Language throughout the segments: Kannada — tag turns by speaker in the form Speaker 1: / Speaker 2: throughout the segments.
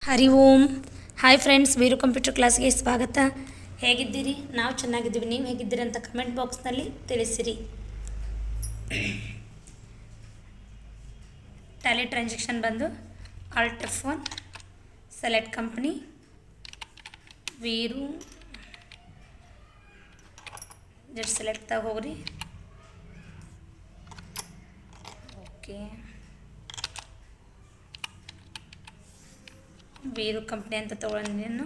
Speaker 1: ಹರಿ ಓಂ. ಹಾಯ್ ಫ್ರೆಂಡ್ಸ್, ವೀರು ಕಂಪ್ಯೂಟರ್ ಕ್ಲಾಸ್ಗೆ ಸ್ವಾಗತ. ಹೇಗಿದ್ದೀರಿ? ನಾವು ಚೆನ್ನಾಗಿದ್ದೀವಿ. ನೀವು ಹೇಗಿದ್ದೀರಿ ಅಂತ ಕಮೆಂಟ್ ಬಾಕ್ಸ್ನಲ್ಲಿ ತಿಳಿಸಿರಿ. ಟ್ಯಾಲಿ ಟ್ರಾನ್ಸಾಕ್ಷನ್ ಬಂದು alt F1, select company Veeru, just select ಹೋಗ್ರಿ. ಓಕೆ, ವೀರು ಕಂಪ್ನಿ ಅಂತ ತೊಗೊಂಡಿದ್ದೇನು.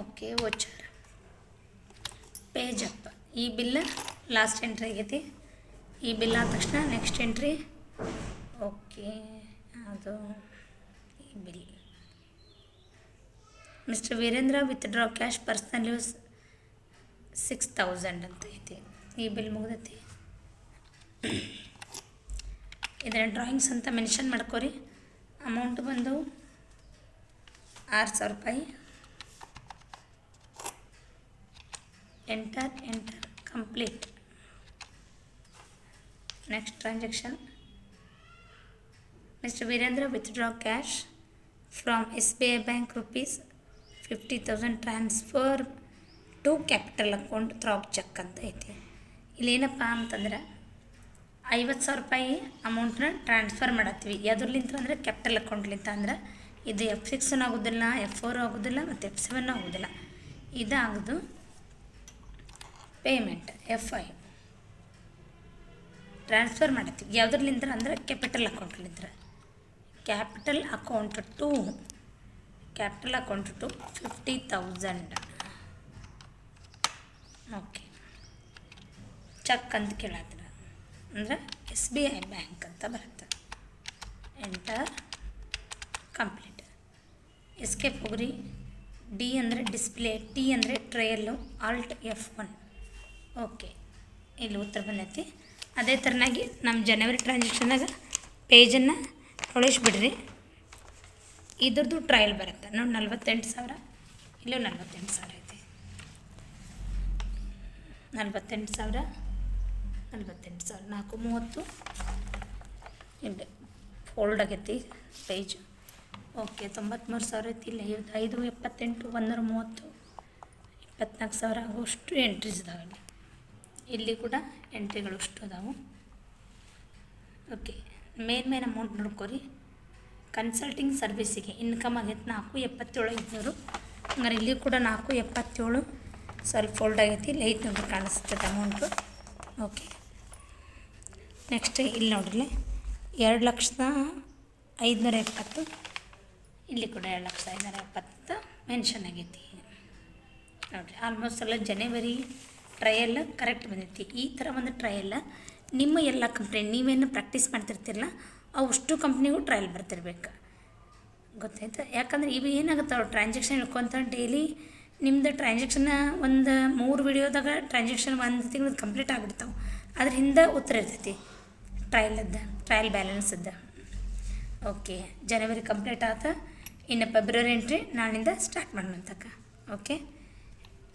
Speaker 1: Okay, voucher page up. ಈ ಬಿಲ್ ಲಾಸ್ಟ್ ಎಂಟ್ರಿ ಆಗೈತಿ. ಈ ಬಿಲ್ ಆದ ತಕ್ಷಣ ನೆಕ್ಸ್ಟ್ ಎಂಟ್ರಿ. ಓಕೆ, ಅದು ಈ bill mister Virendra withdraw cash personal use 6000 ಅಂತ ಐತಿ. ಈ ಬಿಲ್ ಮುಗ್ದೈತಿ. ಇದರ ಡ್ರಾಯಿಂಗ್ಸ್ ಅಂತ ಮೆನ್ಷನ್ ಮಾಡ್ಕೊರಿ. ಅಮೌಂಟ್ ಬಂದು 6000 ರೂಪಾಯಿ. Enter complete. Next transaction, mister Virendra withdraw cash from SBI bank ₹50,000 transfer to capital account through cheque ಅಂತ ಐತಿ. ಇಲ್ಲೇನಪ್ಪ ಅಂತಂದ್ರೆ 50,000 ರೂಪಾಯಿ ಅಮೌಂಟ್ನ ಟ್ರಾನ್ಸ್ಫರ್ ಮಾಡತ್ತೀವಿ. ಯಾವುದ್ರಲಿಂತ ಅಂದರೆ ಕ್ಯಾಪಿಟಲ್ ಅಕೌಂಟ್ಲಿಂತ. ಅಂದ್ರೆ ಇದು F6 ಆಗೋದಿಲ್ಲ, F4 ಆಗೋದಿಲ್ಲ, ಮತ್ತು F7 ಆಗೋದಿಲ್ಲ. ಇದಾಗೋದು ಪೇಮೆಂಟ್ F5 ಟ್ರಾನ್ಸ್ಫರ್ ಮಾಡತ್ತೀವಿ. ಯಾವುದ್ರಲಿಂತ ಅಂದರೆ ಕ್ಯಾಪಿಟಲ್ ಅಕೌಂಟ್ಲಿಂತ. Capital account to 50,000. Okay, cheque ಅಂತ ಕೇಳತ್ತರ ಅಂದರೆ SBI ಬ್ಯಾಂಕ್ ಅಂತ ಬರುತ್ತೆ. Enter complete. ಎಸ್ಕೇಪ್ ಹೋಗ್ರಿ. ಡಿ ಅಂದರೆ ಡಿಸ್ಪ್ಲೇ, ಟಿ ಅಂದರೆ ಟ್ರಯಲ್ಲು, ಆಲ್ಟ್ F1. ಓಕೆ, ಇಲ್ಲಿ ಉತ್ತರ ಬಂದೈತಿ. ಅದೇ ಥರನಾಗಿ ನಮ್ಮ ಜನವರಿ ಟ್ರಾನ್ಸಾಕ್ಷನ್ನಾಗ ಪೇಜನ್ನು ಹೊಳಿಸ್ಬಿಡ್ರಿ. ಇದ್ರದ್ದು ಟ್ರಯಲ್ ಬರುತ್ತೆ ನೋಡಿ. 48,000, ಇಲ್ಲೂ 48,000 ಐತಿ. 48,000, 430 ಇಲ್ಲಿ ಫೋಲ್ಡ್ ಆಗೈತಿ ಪೇಜ್. ಓಕೆ, 93,000 ಐತಿ. ಇಲ್ಲ 5, 78, 130, 24,000 ಆಗೋಷ್ಟು ಎಂಟ್ರೀಸ್ ಇದಾವೆ. ಇಲ್ಲಿ ಕೂಡ ಎಂಟ್ರಿಗಳು ಅಷ್ಟು ಅದಾವೆ. ಓಕೆ, ಮೇನ್ ಅಮೌಂಟ್ ನೋಡ್ಕೊರಿ. ಕನ್ಸಲ್ಟಿಂಗ್ ಸರ್ವಿಸಿಗೆ ಇನ್ಕಮ್ ಆಗೈತೆ 477 ಹಂಗಾರೆ ಇಲ್ಲಿ ಕೂಡ 477 ಸ್ವಲ್ಪ ಫೋಲ್ಡ್ ಆಗೈತಿ. ಇಲ್ಲಿ ಐತೆ ನೋಡ್ರಿ, ಕಾಣಿಸ್ತದೆ ಅಮೌಂಟು. ಓಕೆ, ನೆಕ್ಸ್ಟ್ ಇಲ್ಲಿ ನೋಡ್ರಿ 2,05,120. ಇಲ್ಲಿ ಕೂಡ 2,05,120 ಮೆನ್ಷನ್ ಆಗೈತಿ ನೋಡಿರಿ. ಆಲ್ಮೋಸ್ಟ್ ಎಲ್ಲ ಜನವರಿ ಟ್ರಯಲ್ ಕರೆಕ್ಟ್ ಬಂದೈತಿ. ಈ ಥರ ಒಂದು ಟ್ರಯಲ್ ನಿಮ್ಮ ಎಲ್ಲ ಕಂಪ್ನಿ ನೀವೇನು ಪ್ರಾಕ್ಟೀಸ್ ಮಾಡ್ತಿರ್ತಿರಲ್ಲ ಅವಷ್ಟು ಕಂಪ್ನಿಗೂ ಟ್ರಯಲ್ ಬರ್ತಿರ್ಬೇಕು, ಗೊತ್ತಾಯ್ತು. ಯಾಕಂದ್ರೆ ಇವು ಏನಾಗುತ್ತವೆ, ಟ್ರಾನ್ಸಾಕ್ಷನ್ ಇಳ್ಕೊತ ಡೈಲಿ ನಿಮ್ಮದು ಟ್ರಾನ್ಸಾಕ್ಷನ್ನ ಒಂದು 3 ವಿಡಿಯೋದಾಗ ಟ್ರಾನ್ಸಾಕ್ಷನ್ 1 ತಿಂಗಳು ಕಂಪ್ಲೀಟ್ ಆಗಿಬಿಡ್ತಾವೆ. ಅದ್ರ ಹಿಂದೆ ಉತ್ತರ ಇರ್ತೈತಿ ಟ್ರಯಲ್ ಬ್ಯಾಲೆನ್ಸದ್ದು. ಓಕೆ, ಜನವರಿ ಕಂಪ್ಲೀಟ್ ಆತ. ಇನ್ನು ಫೆಬ್ರವರಿ ಎಂಟ್ರಿ ನಾಳಿಂದ ಸ್ಟಾರ್ಟ್ ಮಾಡೋಣಂತಕ್ಕ. ಓಕೆ,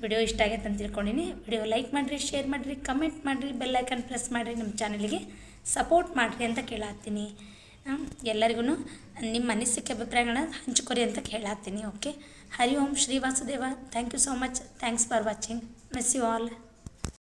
Speaker 1: ವಿಡಿಯೋ ಇಷ್ಟ ಆಗೈತೆ ಅಂತ ತಿಳ್ಕೊಂಡಿನಿ. ವಿಡಿಯೋ ಲೈಕ್ ಮಾಡಿರಿ, ಶೇರ್ ಮಾಡಿರಿ, ಕಮೆಂಟ್ ಮಾಡಿರಿ, ಬೆಲ್ ಐಕನ್ ಪ್ರೆಸ್ ಮಾಡಿರಿ, ನಮ್ಮ ಚಾನಲಿಗೆ ಸಪೋರ್ಟ್ ಮಾಡಿರಿ ಅಂತ ಕೇಳತ್ತೀನಿ. ಎಲ್ಲರಿಗೂ ನಿಮ್ಮ ಅನಿಸಿಕೆ ಅಭಿಪ್ರಾಯಗಳನ್ನ ಹಂಚ್ಕೊರಿ ಅಂತ ಕೇಳತ್ತೀನಿ. Okay, Hari Om Shri Vasudeva. Thank you so much. Thanks for watching. Miss you all.